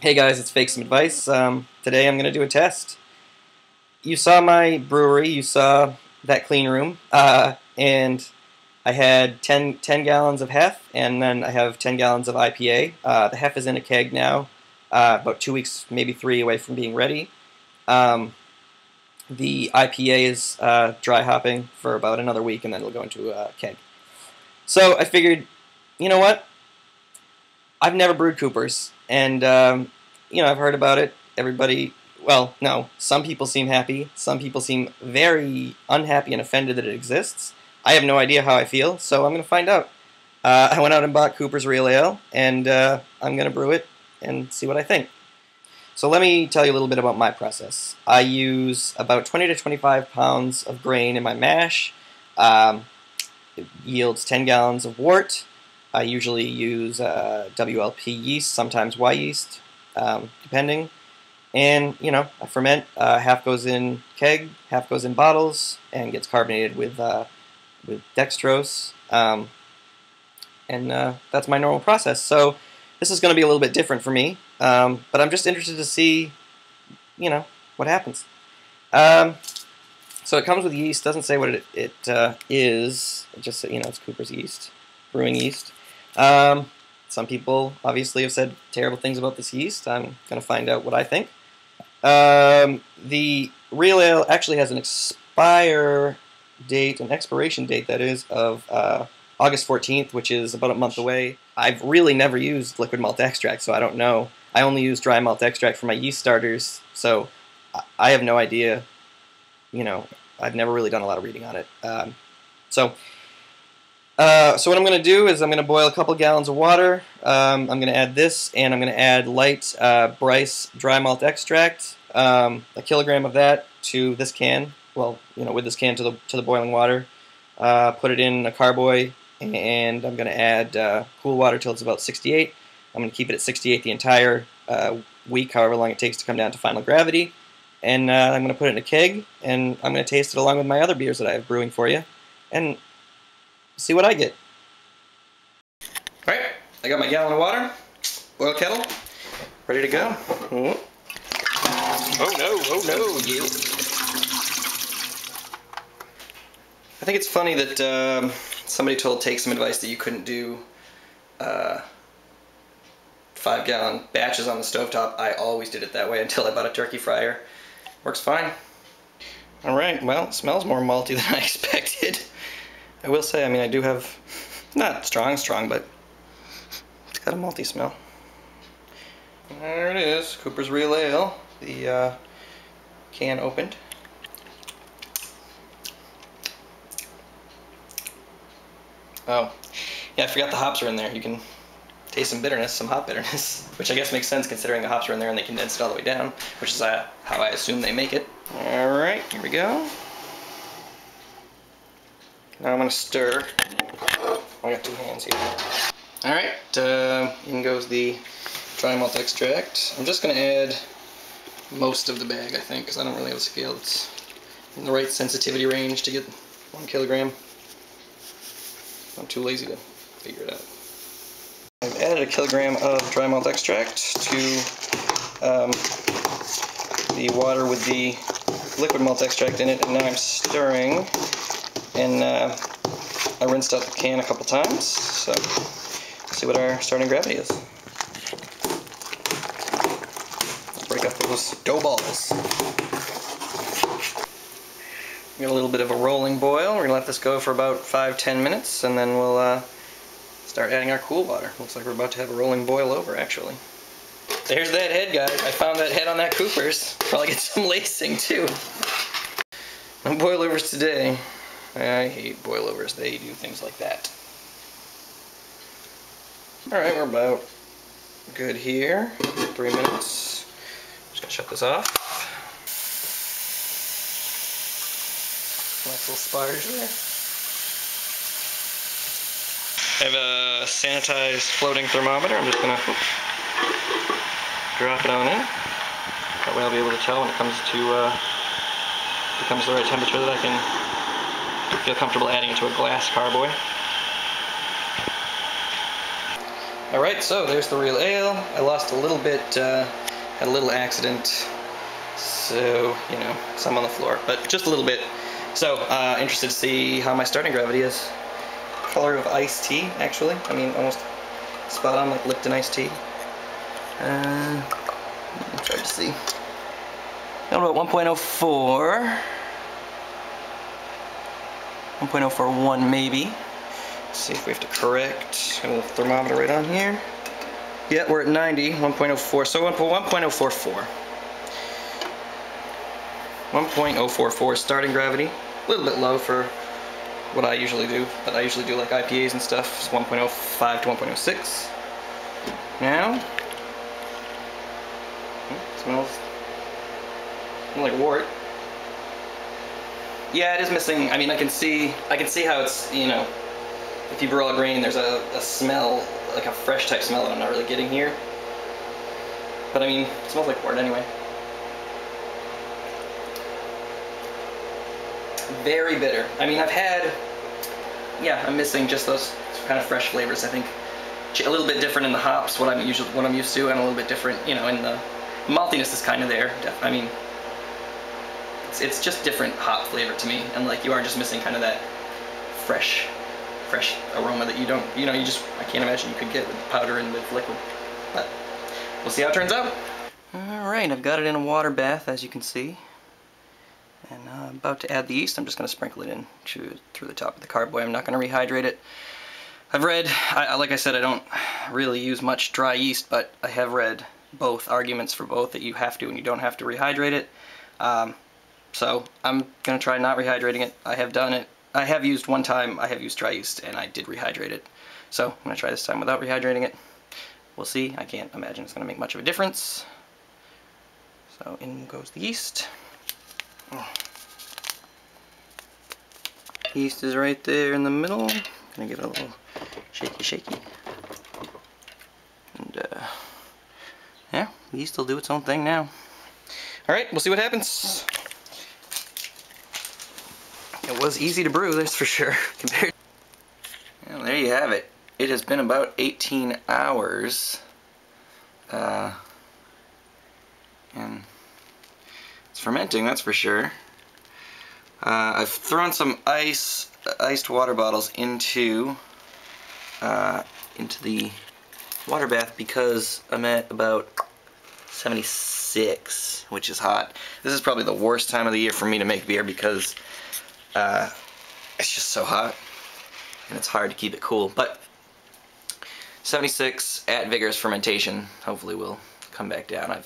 Hey guys, it's Fake Some Advice. Today I'm going to do a test. You saw my brewery, you saw that clean room, and I had 10 gallons of hef, and then I have 10 gallons of IPA. The hef is in a keg now, about 2 weeks, maybe 3 away from being ready. The IPA is dry hopping for about another week, and then it'll go into a keg. So I figured, you know what? I've never brewed Coopers, and you know, I've heard about it. Everybody, well, no, some people seem happy. Some people seem very unhappy and offended that it exists. I have no idea how I feel, so I'm going to find out. I went out and bought Cooper's Real Ale, and I'm going to brew it and see what I think. So let me tell you a little bit about my process. I use about 20 to 25 pounds of grain in my mash. It yields 10 gallons of wort. I usually use WLP yeast, sometimes Y yeast, depending. And, you know, I ferment. Half goes in keg, half goes in bottles, and gets carbonated with dextrose. And that's my normal process. So this is going to be a little bit different for me, but I'm just interested to see, you know, what happens. So it comes with yeast. Doesn't say what it is. It just, you know, it's Cooper's yeast, brewing yeast. Some people obviously have said terrible things about this yeast. I'm going to find out what I think. The Real Ale actually has an expiration date, that is, of August 14th, which is about a month away. I've really never used liquid malt extract, so I don't know. I only use dry malt extract for my yeast starters, so I have no idea. You know, I've never really done a lot of reading on it. So what I'm going to do is I'm going to boil a couple gallons of water. I'm going to add this, and I'm going to add light Bryce dry malt extract, a kilogram of that to this can. Well, you know, with this can to the boiling water. Put it in a carboy, and I'm going to add cool water till it's about 68. I'm going to keep it at 68 the entire week, however long it takes to come down to final gravity. And I'm going to put it in a keg, and I'm going to taste it along with my other beers that I have brewing for you, and see what I get. Alright, I got my gallon of water, oil kettle, ready to go. Oh no, yeah. I think it's funny that somebody told Take Some Advice that you couldn't do 5-gallon batches on the stovetop. I always did it that way until I bought a turkey fryer. Works fine. Alright, well, it smells more malty than I expected. I will say, I mean, I do have, not strong, but it's got a malty smell. There it is, Cooper's Real Ale, the can opened. Oh, yeah, I forgot the hops are in there. You can taste some bitterness, some hop bitterness, which I guess makes sense considering the hops are in there and they condensed it all the way down, which is how I assume they make it. Alright, here we go. Now I'm going to stir. I got 2 hands here. Alright, in goes the dry malt extract. I'm just going to add most of the bag, I think, because I don't really have a scale that's in the right sensitivity range to get 1 kilogram. I'm too lazy to figure it out. I've added a kilogram of dry malt extract to the water with the liquid malt extract in it, and now I'm stirring. And I rinsed out the can a couple times, so let's see what our starting gravity is. Let's break up those dough balls. We got a little bit of a rolling boil. We're going to let this go for about 5-10 minutes, and then we'll start adding our cool water. Looks like we're about to have a rolling boil over, actually. There's that head, guys. I found that head on that Cooper's. Probably get some lacing, too. No boilovers today. I hate boilovers. They do things like that. Alright, we're about good here. 3 minutes. Just gonna shut this off. Nice little sparge there. I have a sanitized floating thermometer. I'm just gonna drop it on in. That way I'll be able to tell when it comes to the right temperature that I can feel comfortable adding it to a glass carboy. Alright, so there's the real ale. I lost a little bit, had a little accident, so, you know, some on the floor, but just a little bit. So, interested to see how my starting gravity is. Color of iced tea, actually. I mean, almost spot on, like Lipton iced tea. I'm trying to see. Got about 1.04. 1.041 maybe. Let's see if we have to correct. Got a little thermometer right on here. Yeah, we're at 90, 1.04, so 1.044. 1.044 starting gravity. A little bit low for what I usually do, but I usually do like IPAs and stuff. It's 1.05 to 1.06. Now, smells like wort. Yeah, it is missing. I mean, I can see how it's, you know, if you brew all grain, there's a smell, like a fresh type smell that I'm not really getting here. But I mean, it smells like wort anyway. Very bitter. I mean, I'm missing just those kind of fresh flavors. I think a little bit different in the hops, what I'm used to, and a little bit different, you know, in the maltiness is kind of there. I mean, it's just different hop flavor to me, and like you are just missing kind of that fresh aroma that you don't, you know, I can't imagine you could get with powder and with liquid. But we'll see how it turns out. All right, I've got it in a water bath, as you can see. And I'm about to add the yeast. I'm just going to sprinkle it in through the top of the carboy. I'm not going to rehydrate it. I've read, like I said, I don't really use much dry yeast, but I have read both arguments for both, that you have to and you don't have to rehydrate it. So I'm going to try not rehydrating it. I have done it. I have used one time, I have used dry yeast, and I did rehydrate it. So I'm going to try this time without rehydrating it. We'll see. I can't imagine it's going to make much of a difference. So in goes the yeast. Yeast is right there in the middle. Gonna give it a little shaky. And yeah, yeast will do its own thing now. Alright, we'll see what happens. It was easy to brew, that's for sure. Compared. Well, there you have it. It has been about 18 hours. And it's fermenting, that's for sure. I've thrown some iced water bottles into the water bath because I'm at about 76, which is hot. This is probably the worst time of the year for me to make beer because it's just so hot and it's hard to keep it cool. But 76 at vigorous fermentation, hopefully will come back down.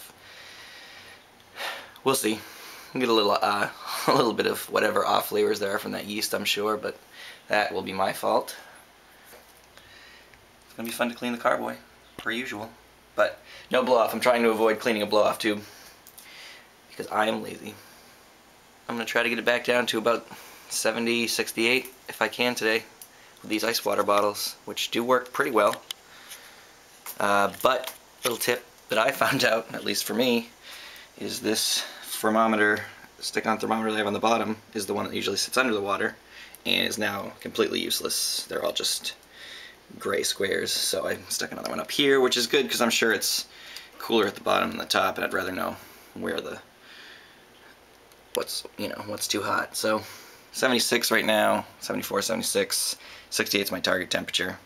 We'll see. Get a little bit of whatever off flavors there are from that yeast, I'm sure, but that will be my fault. It's gonna be fun to clean the carboy, per usual, but no blow off. I'm trying to avoid cleaning a blow off tube because I am lazy. I'm gonna try to get it back down to about 70, 68 if I can today with these ice water bottles, which do work pretty well. But little tip that I found out, at least for me, is this thermometer, stick-on thermometer they have on the bottom is the one that usually sits under the water and is now completely useless. They're all just gray squares, so I stuck another one up here, which is good because I'm sure it's cooler at the bottom than the top, and I'd rather know where what's too hot. So 76 right now, 74, 76, 68 is my target temperature.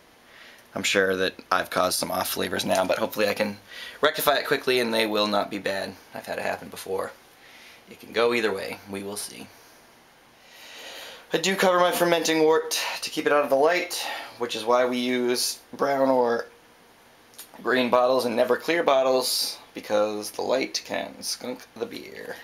I'm sure that I've caused some off flavors now, but hopefully I can rectify it quickly and they will not be bad. I've had it happen before. It can go either way. We will see. I do cover my fermenting wort to keep it out of the light, which is why we use brown or green bottles and never clear bottles, because the light can skunk the beer.